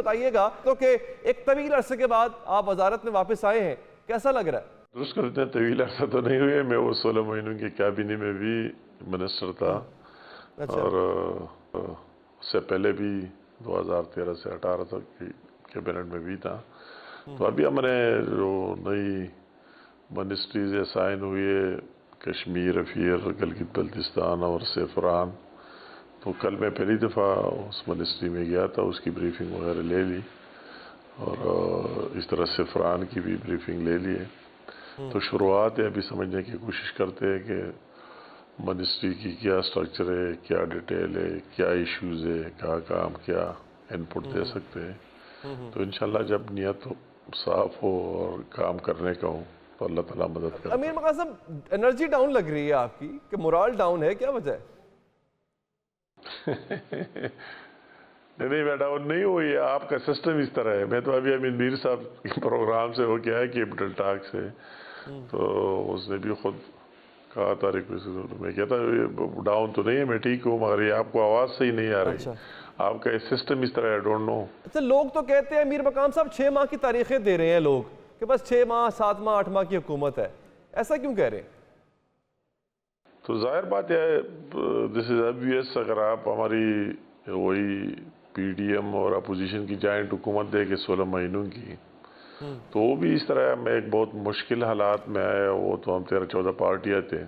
بتائیے گا تو کہ ایک طویل عرصے کے بعد آپ وزارت میں واپس آئے ہیں، کیسا لگ رہا ہے؟ درست کرتے ہیں، طویل عرصہ تو نہیں ہوئے، میں وہ 16 مہینوں کی کابینہ میں بھی منسٹر تھا، اور اس سے پہلے بھی 2013 سے 18 تک کی کیبنٹ میں بھی تھا۔ تو ابھی ہم نے جو نئی منسٹریز اسائن ہوئی ہے، کشمیر افیئر، گلگت بلتستان اور سیفران، تو کل میں پہلی دفعہ اس منسٹری میں گیا تھا، اس کی بریفنگ وغیرہ لے لی، اور اس طرح سیفران کی بھی بریفنگ لے لی ہے۔ تو شروعات ہے، ابھی سمجھنے کی کوشش کرتے ہیں کہ منسٹری کی کیا سٹرکچر ہے، کیا ڈیٹیل ہے، کیا ایشوز ہے، کہاں ہم کیا انپٹ دے سکتے ہیں۔ تو انشاءاللہ جب نیت صاف ہو اور کام کرنے کا ہو تو اللہ تعالیٰ مدد کرتا ہے۔ امیر مقام صاحب، انرجی ڈاؤن لگ رہی ہے آپ کی، کہ مورال ڈاؤن ہے، کیا وجہ ہے؟ نہیں میں ڈاؤن نہیں ہوئی، آپ کا سسٹم اس طرح ہے۔ میں تو ابھی امین میر صاحب کے پروگرام سے ہو کے آیا، کیپٹل ٹاک سے، تو اس نے بھی خود کہا تھا، میں کہتا ڈاؤن تو نہیں ہے، میں ٹھیک ہوں، مگر یہ آپ کو آواز صحیح نہیں آ رہی، آپ کا سسٹم اس طرح ہے، ڈونٹ نو۔ اچھا، لوگ تو کہتے ہیں امیر مقام صاحب 6 ماہ کی تاریخیں دے رہے ہیں لوگ، کہ بس 6 ماہ 7 ماہ 8 ماہ کی حکومت ہے، ایسا کیوں کہہ رہے ہیں؟ تو ظاہر بات ہے، دس از obvious، اگر آپ ہماری وہی پی ڈی ایم اور اپوزیشن کی جوائنٹ حکومت دے کے 16 مہینوں کی، تو وہ بھی اس طرح میں ایک بہت مشکل حالات میں آئے، وہ تو ہم 13-14 پارٹیاں تھے،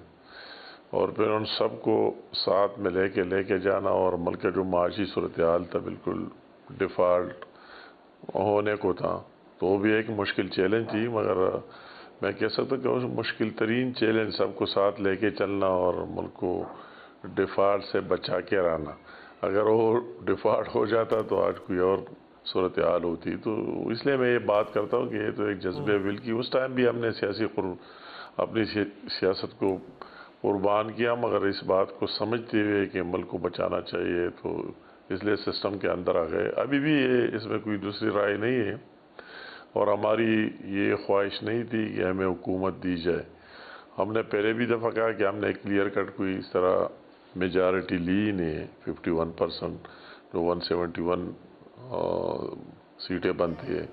اور پھر ان سب کو ساتھ میں لے کے جانا، اور ملک کا جو معاشی صورتحال تھا بالکل ڈیفالٹ ہونے کو تھا، تو وہ بھی ایک مشکل چیلنج تھی، مگر میں کہہ سکتا کہ اس مشکل ترین چیلنج سب کو ساتھ لے کے چلنا اور ملک کو ڈیفالٹ سے بچا کے رہنا، اگر وہ ڈیفالٹ ہو جاتا تو آج کوئی اور صورتحال ہوتی۔ تو اس لیے میں یہ بات کرتا ہوں کہ یہ تو ایک جذبہ ول کی، اس ٹائم بھی ہم نے اپنی سیاست کو قربان کیا، مگر اس بات کو سمجھتے ہوئے کہ ملک کو بچانا چاہیے، تو اس لیے سسٹم کے اندر آ گئے۔ ابھی بھی اس میں کوئی دوسری رائے نہیں ہے، اور ہماری یہ خواہش نہیں تھی کہ ہمیں حکومت دی جائے۔ ہم نے پہلے بھی دفعہ کہا کہ ہم نے کلیئر کٹ کوئی اس طرح میجارٹی لی نہیں ہے، 51% جو 171 سیٹیں بنتی ہے،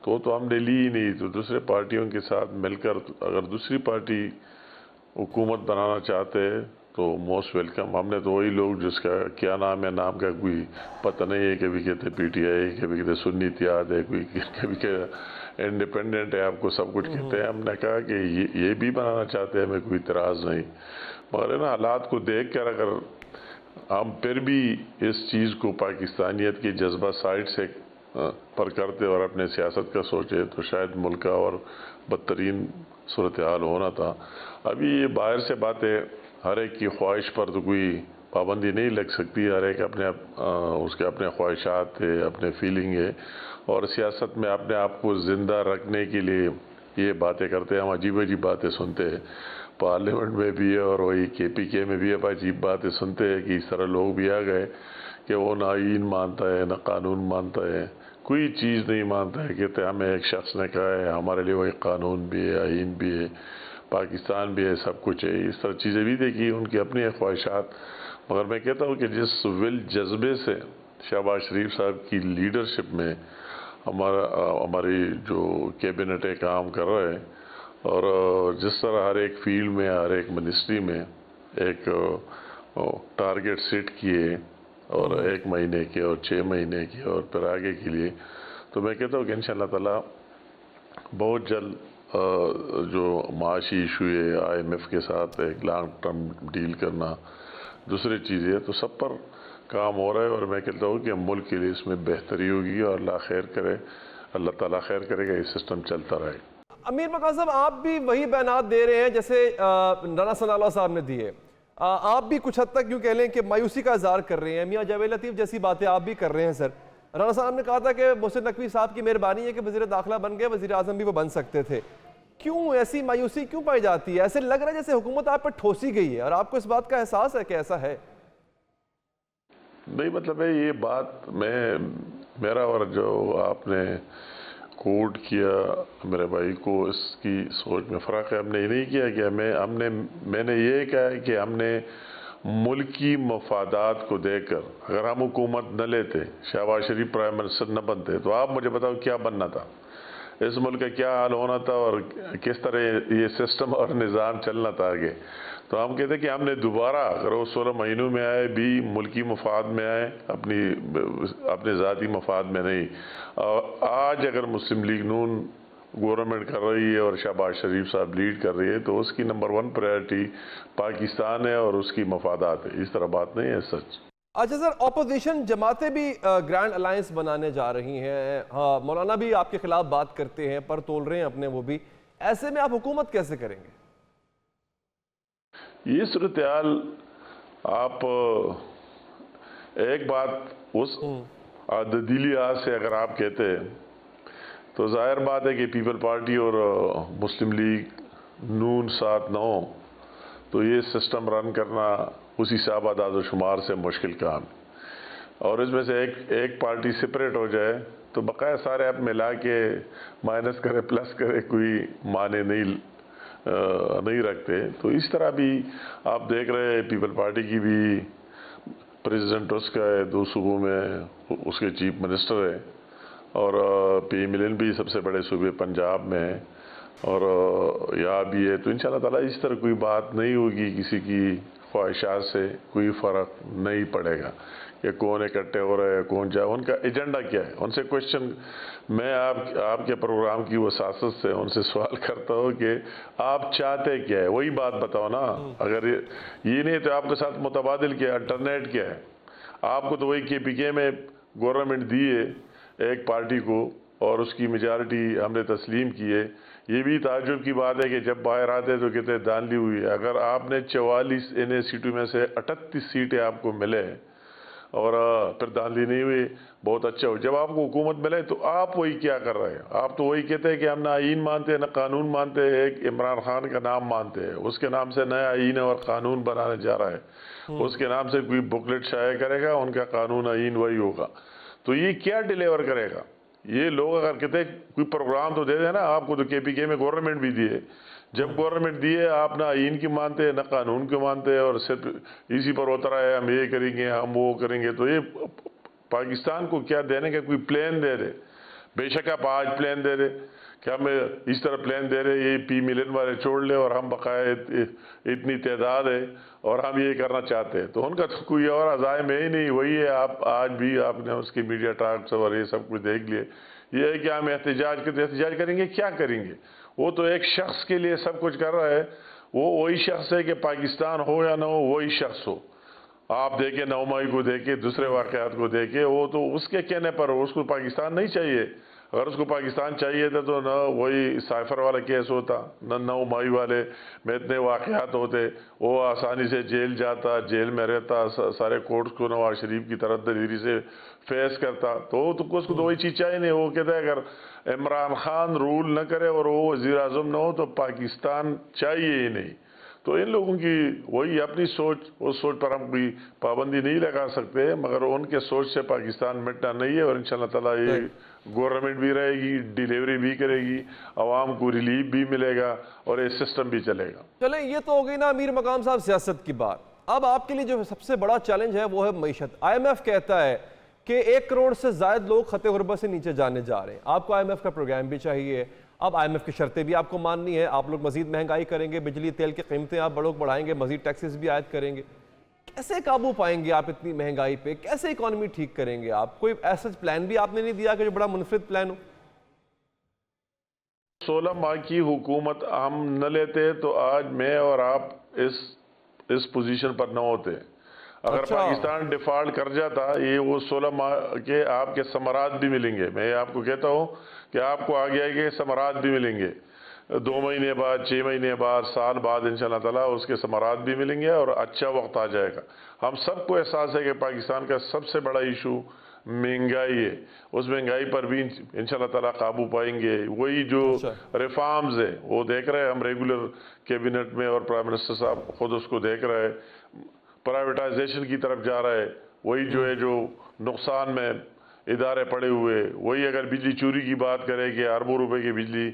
تو ہم نے لی ہی نہیں، تو دوسرے پارٹیوں کے ساتھ مل کر اگر دوسری پارٹی حکومت بنانا چاہتے ہیں تو موسٹ ویلکم۔ ہم نے تو وہی لوگ جس کا کیا نام ہے، نام کا کوئی پتہ نہیں ہے، کبھی کہتے پی ٹی آئی، کبھی کہتے سنی اتحاد ہے، کبھی کہ انڈیپینڈنٹ ہے، آپ کو سب کچھ کہتے ہیں۔ ہم نے کہا کہ یہ بھی بنانا چاہتے ہیں، ہمیں کوئی اعتراض نہیں، مگر نا حالات کو دیکھ کر اگر ہم پھر بھی اس چیز کو پاکستانیت کے جذبہ سائڈ سے پر کرتے اور اپنے سیاست کا سوچے تو شاید ملک کا اور بدترین صورتحال ہونا تھا۔ ابھی یہ باہر سے باتیں، ہر ایک کی خواہش پر تو کوئی پابندی نہیں لگ سکتی، ہر ایک اس کے اپنے خواہشات ہے، اپنے فیلنگ ہے، اور سیاست میں اپنے آپ کو زندہ رکھنے کے لیے یہ باتیں کرتے ہیں۔ ہم عجیب عجیب باتیں سنتے ہیں، پارلیمنٹ میں بھی ہے اور وہی کے پی کے میں بھی اب عجیب باتیں سنتے ہیں کہ اس طرح لوگ بھی آ گئے کہ وہ نہ آئین مانتا ہے، نہ قانون مانتا ہے، کوئی چیز نہیں مانتا ہے، کہتے ہمیں ایک شخص نے کہا ہے ہمارے لیے وہی قانون بھی ہے، آئین بھی ہے، پاکستان بھی ہے، سب کچھ ہے، اس طرح چیزیں بھی دیکھی، ان کی اپنی خواہشات۔ مگر میں کہتا ہوں کہ جس جذبے سے شہباز شریف صاحب کی لیڈرشپ میں ہماری جو کیبنٹ کام کر رہے ہیں، اور جس طرح ہر ایک فیلڈ میں، ہر ایک منسٹری میں ایک ٹارگٹ سیٹ کیے، اور 1 مہینے کے اور 6 مہینے کے اور پھر آگے کے لیے، تو میں کہتا ہوں کہ انشاءاللہ تعالیٰ بہت جلد جو معاشی ایشو ہے، آئی ایم ایف کے ساتھ ایک لانگ ٹرم ڈیل کرنا، دوسری چیزیں، تو سب پر کام ہو رہا ہے، اور میں کہتا ہوں کہ ملک کے لیے اس میں بہتری ہوگی، اور اللہ خیر کرے، اللہ تعالیٰ خیر کرے گا، یہ سسٹم چلتا رہے۔ امیر مقام صاحب، آپ بھی وہی بیانات دے رہے ہیں جیسے رانا ثناء اللہ صاحب نے دیے، آپ بھی کچھ حد تک یوں کہہ لیں کہ مایوسی کا اظہار کر رہے ہیں، میاں جاوید لطیف جیسی باتیں آپ بھی کر رہے ہیں۔ سر، رانا صاحب نے کہا تھا کہ محسن نقوی صاحب کی مہربانی ہے کہ وزیر داخلہ بن گئے، وزیر اعظم بھی وہ بن سکتے تھے، کیوں ایسی مایوسی کیوں پائی جاتی ہے؟ ایسے لگ رہا ہے جیسے حکومت آپ پر ٹھوسی گئی ہے، اور آپ کو اس بات کا احساس ہے کہ ایسا ہے؟ نہیں، مطلب ہے یہ بات میرا اور جو آپ نے کوٹ کیا میرے بھائی کو، اس کی سوچ میں فرق ہے۔ ہم نے یہ نہیں کیا کہ میں نے یہ کہا ہے کہ ہم نے ملکی مفادات کو دیکھ کر اگر ہم حکومت نہ لیتے، شہباز شریف پرائم منسٹر نہ بنتے، تو آپ مجھے بتاؤ کیا بننا تھا، اس ملک کا کیا حال ہونا تھا اور کس طرح یہ سسٹم اور نظام چلنا تھا آگے۔ تو ہم کہتے ہیں کہ ہم نے دوبارہ اگر وہ 16 مہینوں میں آئے بھی ملکی مفاد میں آئے، اپنے ذاتی مفاد میں نہیں۔ اور آج اگر مسلم لیگ نون گورنمنٹ کر رہی ہے اور شہباز شریف صاحب لیڈ کر رہی ہے تو اس کی نمبر 1 پرائرٹی پاکستان ہے اور اس کی مفادات ہے، اس طرح بات نہیں ہے سچ۔ اچھا سر، اپوزیشن جماعتیں بھی گرینڈ الائنس بنانے جا رہی ہیں، ہاں مولانا بھی آپ کے خلاف بات کرتے ہیں، پر تول رہے ہیں اپنے وہ بھی، ایسے میں آپ حکومت کیسے کریں گے؟ یہ صورتحال آپ ایک بات اس عددی لحاظ سے اگر آپ کہتے ہیں تو ظاہر بات ہے کہ پیپل پارٹی اور مسلم لیگ نون ساتھ نہ ہوں تو یہ سسٹم رن کرنا اسی حساب اعداد و شمار سے مشکل کام ہے، اور اس میں سے ایک پارٹی سپریٹ ہو جائے تو بقایا سارے آپ ملا کے مائنس کرے پلس کرے کوئی معنی نہیں رکھتے۔ تو اس طرح بھی آپ دیکھ رہے ہیں پیپل پارٹی کی بھی پریزیڈنٹ اس کا ہے، 2 صوبوں میں اس کے چیف منسٹر ہے، اور پی ایم ایل این بھی سب سے بڑے صوبے پنجاب میں ہے، اور یہاں بھی ہے۔ تو انشاءاللہ تعالیٰ اس طرح کوئی بات نہیں ہوگی، کسی کی خواہشات سے کوئی فرق نہیں پڑے گا کہ کون اکٹھے ہو رہے ہیں، کون جائے، ان کا ایجنڈا کیا ہے، ان سے کوشچن میں آپ کے پروگرام کی وساست سے ان سے سوال کرتا ہوں کہ آپ چاہتے کیا ہے، وہی بات بتاؤ نا۔ اگر یہ نہیں تو آپ کے ساتھ متبادل کیا ہے، الٹرنیٹ کیا ہے؟ آپ کو تو وہی کے پی کے میں گورنمنٹ دی ہے ایک پارٹی کو اور اس کی میجارٹی ہم نے تسلیم کی ہے۔ یہ بھی تعجب کی بات ہے کہ جب باہر آتے تو کہتے ہیں دھاندلی ہوئی ہے۔ اگر آپ نے 44 سیٹوں میں سے 38 سیٹیں آپ کو ملے اور پھر دھاندلی نہیں ہوئی، بہت اچھا ہو۔ جب آپ کو حکومت ملے تو آپ وہی کیا کر رہے ہیں؟ آپ تو وہی کہتے ہیں کہ ہم نہ آئین مانتے ہیں نہ قانون مانتے ہیں، ایک عمران خان کا نام مانتے ہیں، اس کے نام سے نیا آئین اور قانون بنانے جا رہا ہے، اس کے نام سے کوئی بکلیٹ شائع کرے گا، ان کا قانون آئین وہی ہوگا۔ تو یہ کیا ڈیلیور کرے گا؟ یہ لوگ اگر کہتے کوئی پروگرام تو دے دیں نا، آپ کو تو کے پی کے میں گورنمنٹ بھی دیے، جب گورنمنٹ دیے آپ نہ آئین کی مانتے ہیں نہ قانون کے مانتے ہیں، اور صرف اسی پر اترا ہے ہم یہ کریں گے ہم وہ کریں گے۔ تو یہ پاکستان کو کیا دینے کا کوئی پلان دے دے، بے شک آپ آج پلان دے دے کہ ہم اس طرح پلان دے رہے، یہ پی ملین والے چھوڑ لے اور ہم بقایا اتنی تعداد ہے اور ہم یہ کرنا چاہتے ہیں، تو ان کا تو کوئی اور عزائم ہے ہی نہیں، وہی ہے۔ آپ آج بھی آپ نے اس کی میڈیا ٹاکس اور یہ سب کچھ دیکھ لیے، یہ ہے کہ ہم احتجاج کریں گے، کیا کریں گے؟ وہ تو ایک شخص کے لیے سب کچھ کر رہا ہے، وہ وہی شخص ہے کہ پاکستان ہو یا نہ ہو وہی شخص ہو۔ آپ دیکھیں 9 مئی کو دیکھیں، دوسرے واقعات کو دیکھیں، وہ تو اس کے کہنے پر اس کو پاکستان نہیں چاہیے۔ اگر اس کو پاکستان چاہیے تھا تو نہ وہی سائفر والا کیس ہوتا، نہ 9 مئی والے میں اتنے واقعات ہوتے، وہ آسانی سے جیل جاتا، جیل میں رہتا، سارے کورٹس کو نواز شریف کی طرف دلیری سے فیس کرتا۔ تو اس کو تو وہی چیز چاہیے نہیں، وہ کہتا ہے اگر عمران خان رول نہ کرے اور وہ وزیر اعظم نہ ہو تو پاکستان چاہیے ہی نہیں۔ تو ان لوگوں کی وہی اپنی سوچ، اس سوچ پر ہم کوئی پابندی نہیں لگا سکتے، مگر ان کے سوچ سے پاکستان مٹنا نہیں ہے، اور انشاءاللہ تعالیٰ یہ گورنمنٹ بھی رہے گی، ڈیلیوری بھی کرے گی، عوام کو ریلیف بھی ملے گا اور یہ سسٹم بھی چلے گا۔ چلیں یہ تو ہو گئی نا امیر مقام صاحب سیاست کی بات۔ اب آپ کے لیے جو سب سے بڑا چیلنج ہے وہ ہے معیشت۔ آئی ایم ایف کہتا ہے کہ 1 کروڑ سے زائد لوگ خط غربت سے نیچے جانے جا رہے ہیں، آپ کو آئی ایم ایف کا پروگرام بھی چاہیے، اب آئی ایم ایف کی شرطیں بھی آپ کو ماننی ہے، آپ لوگ مزید مہنگائی کریں گے، بجلی تیل کی قیمتیں آپ بڑھائیں گے، مزید ٹیکسز بھی عائد کریں گے، کیسے قابو پائیں گے آپ اتنی مہنگائی پہ؟ کیسے اکانومی ٹھیک کریں گے آپ؟ کوئی ایسا پلان بھی آپ نے نہیں دیا کہ جو بڑا منفرد پلان ہو؟ 16 ماہ کی حکومت ہم نہ لیتے تو آج میں اور آپ اس پوزیشن پر نہ ہوتے۔ اگر پاکستان ڈیفالٹ کر جاتا، یہ وہ 16 ماہ کے آپ کے ثمرات بھی ملیں گے۔ میں آپ کو کہتا ہوں کہ آپ کو آگے آگے ثمرات بھی ملیں گے، 2 مہینے بعد، 6 مہینے بعد، سال بعد انشاءاللہ تعالیٰ اس کے ثمرات بھی ملیں گے اور اچھا وقت آ جائے گا۔ ہم سب کو احساس ہے کہ پاکستان کا سب سے بڑا ایشو مہنگائی ہے، اس مہنگائی پر بھی انشاءاللہ تعالیٰ قابو پائیں گے۔ وہی جو ریفارمز ہیں وہ دیکھ رہے ہیں ہم ریگولر کیبنٹ میں، اور پرائم منسٹر صاحب خود اس کو دیکھ رہے ہیں، پرائیویٹائزیشن کی طرف جا رہا ہے، وہی جو ہے جو نقصان میں ادارے پڑے ہوئے. وہی اگر بجلی چوری کی بات کرے کہ اربوں روپے کی بجلی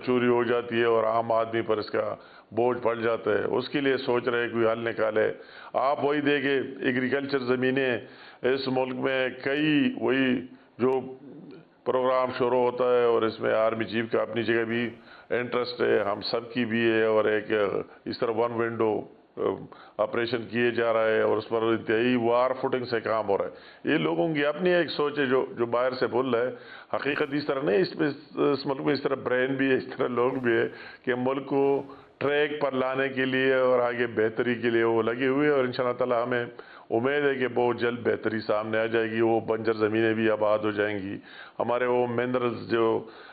چوری ہو جاتی ہے اور عام آدمی پر اس کا بوجھ پڑ جاتا ہے, اس کے لیے سوچ رہے کوئی حل نکالے. آپ وہی دیکھیں ایگریکلچر زمینیں اس ملک میں کئی وہی جو پروگرام شروع ہوتا ہے, اور اس میں آرمی چیف کا اپنی جگہ بھی انٹرسٹ ہے, ہم سب کی بھی ہے, اور ایک اس طرح ون ونڈو آپریشن کیے جا رہا ہے, اور اس پر انتہائی وار فوٹنگ سے کام ہو رہا ہے. یہ لوگوں کی اپنی ایک سوچ ہے جو باہر سے بول رہا ہے. حقیقت اس طرح نہیں, اس ملک میں اس طرح برین بھی ہے, اس طرح لوگ بھی ہے کہ ملک کو ٹریک پر لانے کے لیے اور آگے بہتری کے لیے وہ لگے ہوئے, اور انشاءاللہ تعالی ہمیں امید ہے کہ بہت جلد بہتری سامنے آ جائے گی. وہ بنجر زمینیں بھی آباد ہو جائیں گی, ہمارے وہ منرلز جو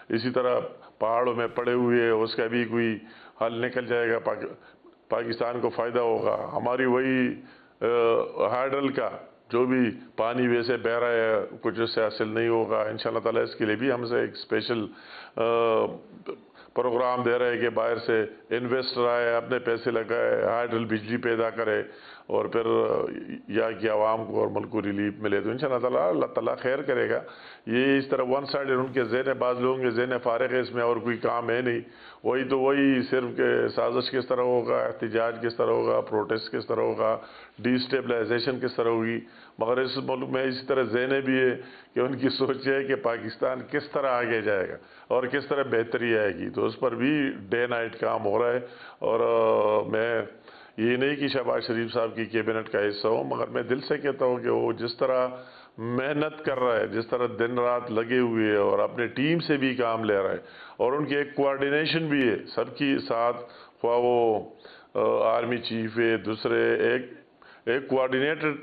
اسی طرح پہاڑوں میں پڑے ہوئے ہیں اس کا بھی کوئی حل نکل جائے گا, پاکستان کو فائدہ ہوگا. ہماری وہی ہائیڈرل کا جو بھی پانی ویسے بہ رہا ہے کچھ اس سے حاصل نہیں ہوگا. انشاءاللہ تعالی اس کے لیے بھی ہم سے ایک اسپیشل پروگرام دے رہے ہیں کہ باہر سے انویسٹر آئے, اپنے پیسے لگائے, ہائیڈرل بجلی پیدا کرے, اور پھر یا کہ عوام کو اور ملک کو ریلیف ملے. تو انشاءاللہ تعالی اللہ تعالیٰ خیر کرے گا. یہ اس طرح ون سائڈ ان کے ذہن, بعض لوگوں کے ذہن فارغ ہے, اس میں اور کوئی کام ہے نہیں. وہی صرف کہ سازش کس طرح ہوگا, احتجاج کس طرح ہوگا, پروٹیسٹ کس طرح ہوگا, ڈی اسٹیبلائزیشن کس طرح ہوگی. مگر اس ملک میں اسی طرح ذہنیں بھی ہے کہ ان کی سوچ ہے کہ پاکستان کس طرح آگے جائے گا اور کس طرح بہتری آئے گی. تو اس پر بھی ڈے نائٹ کام ہو رہا ہے. اور میں یہ نہیں کہ شہباز شریف صاحب کی کیبنٹ کا حصہ ہوں, مگر میں دل سے کہتا ہوں کہ وہ جس طرح محنت کر رہا ہے, جس طرح دن رات لگے ہوئے ہے, اور اپنے ٹیم سے بھی کام لے رہا ہے, اور ان کی ایک کوارڈینیشن بھی ہے سب کی ساتھ, خواہ وہ آرمی چیف ہے, دوسرے ایک کوارڈینیٹڈ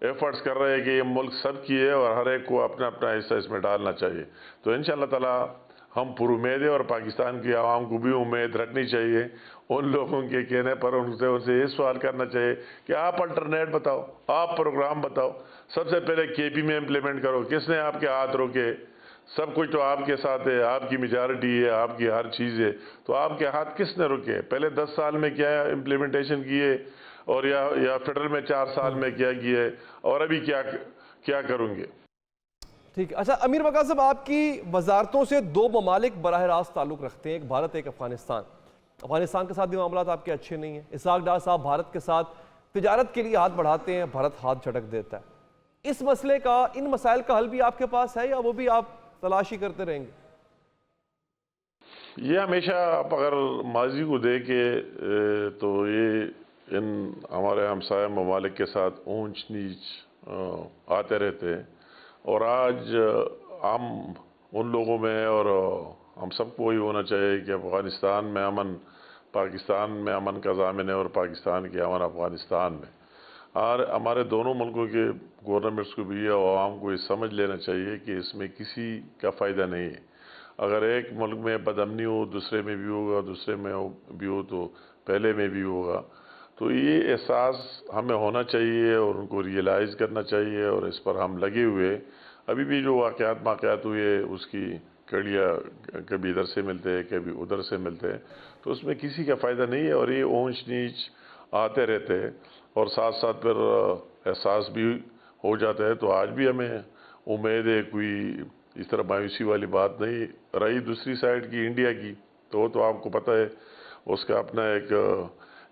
ایفرٹس کر رہے ہیں کہ یہ ملک سب کی ہے اور ہر ایک کو اپنا اپنا حصہ اس میں ڈالنا چاہیے. تو انشاءاللہ تعالی ہم پر امید ہیں, اور پاکستان کی عوام کو بھی امید رکھنی چاہیے. ان لوگوں کے کہنے پر ان سے یہ سوال کرنا چاہیے کہ آپ الٹرنیٹ بتاؤ, آپ پروگرام بتاؤ. سب سے پہلے کے پی میں امپلیمنٹ کرو. کس نے آپ کے ہاتھ روکے؟ سب کچھ تو آپ کے ساتھ ہے, آپ کی میجارٹی ہے, آپ کی ہر چیز ہے, تو آپ کے ہاتھ کس نے روکے؟ پہلے 10 سال میں کیا امپلیمنٹیشن کیے, اور یا فیڈرل میں 4 سال میں کیا کیے, اور ابھی کیا کروں گے؟ ٹھیک ہے. اچھا امیر وقار صاحب, آپ کی وزارتوں سے 2 ممالک براہ راست تعلق رکھتے ہیں, ایک بھارت ایک افغانستان. افغانستان کے ساتھ بھی معاملات آپ کے اچھے نہیں ہیں. اسحاق ڈار صاحب بھارت کے ساتھ تجارت کے لیے ہاتھ بڑھاتے ہیں, بھارت ہاتھ جھٹک دیتا ہے. اس مسئلے کا, ان مسائل کا حل بھی آپ کے پاس ہے, یا وہ بھی آپ تلاشی کرتے رہیں گے؟ یہ ہمیشہ آپ اگر ماضی کو دیکھیں تو یہ ہمارے ہمسایہ ممالک کے ساتھ اونچ نیچ آتے رہتے ہیں. اور آج ہم ان لوگوں میں, اور ہم سب کو یہ ہونا چاہیے کہ افغانستان میں امن پاکستان میں امن کا ضامن ہے, اور پاکستان کی امن افغانستان میں. اور ہمارے دونوں ملکوں کے گورنمنٹس کو بھی اور عوام کو یہ سمجھ لینا چاہیے کہ اس میں کسی کا فائدہ نہیں ہے. اگر ایک ملک میں بدامنی ہو, دوسرے میں بھی ہوگا, دوسرے میں بھی ہو تو پہلے میں بھی ہوگا. تو یہ احساس ہمیں ہونا چاہیے, اور ان کو ریئلائز کرنا چاہیے, اور اس پر ہم لگے ہوئے. ابھی بھی جو واقعات ہوئے اس کی کڑیاں کبھی ادھر سے ملتے ہیں, کبھی ادھر سے ملتے ہیں, تو اس میں کسی کا فائدہ نہیں ہے. اور یہ اونچ نیچ آتے رہتے ہیں, اور ساتھ ساتھ پھر احساس بھی ہو جاتا ہے. تو آج بھی ہمیں امید ہے, کوئی اس طرح مایوسی والی بات نہیں رہی. دوسری سائڈ کی انڈیا کی تو آپ کو پتہ ہے اس کا اپنا ایک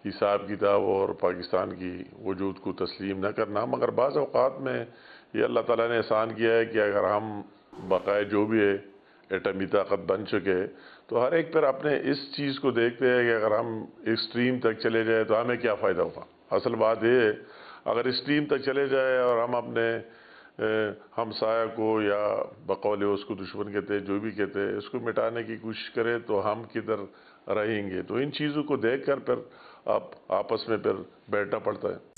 حساب کتاب, اور پاکستان کی وجود کو تسلیم نہ کرنا. مگر بعض اوقات میں یہ اللہ تعالیٰ نے احسان کیا ہے کہ اگر ہم بقائے جو بھی ہے ایٹمی طاقت بن چکے, تو ہر ایک پر اپنے اس چیز کو دیکھتے ہیں کہ اگر ہم ایکسٹریم تک چلے جائیں تو ہمیں کیا فائدہ ہوگا. اصل بات یہ ہے, اگر ایکسٹریم تک چلے جائے اور ہم اپنے ہمسایہ کو, یا بقول اس کو دشمن کہتے ہیں, جو بھی کہتے ہیں, اس کو مٹانے کی کوشش کریں, تو ہم کدھر رہیں گے؟ تو ان چیزوں کو دیکھ کر پھر آپ آپس میں پھر بیٹھنا پڑتا ہے.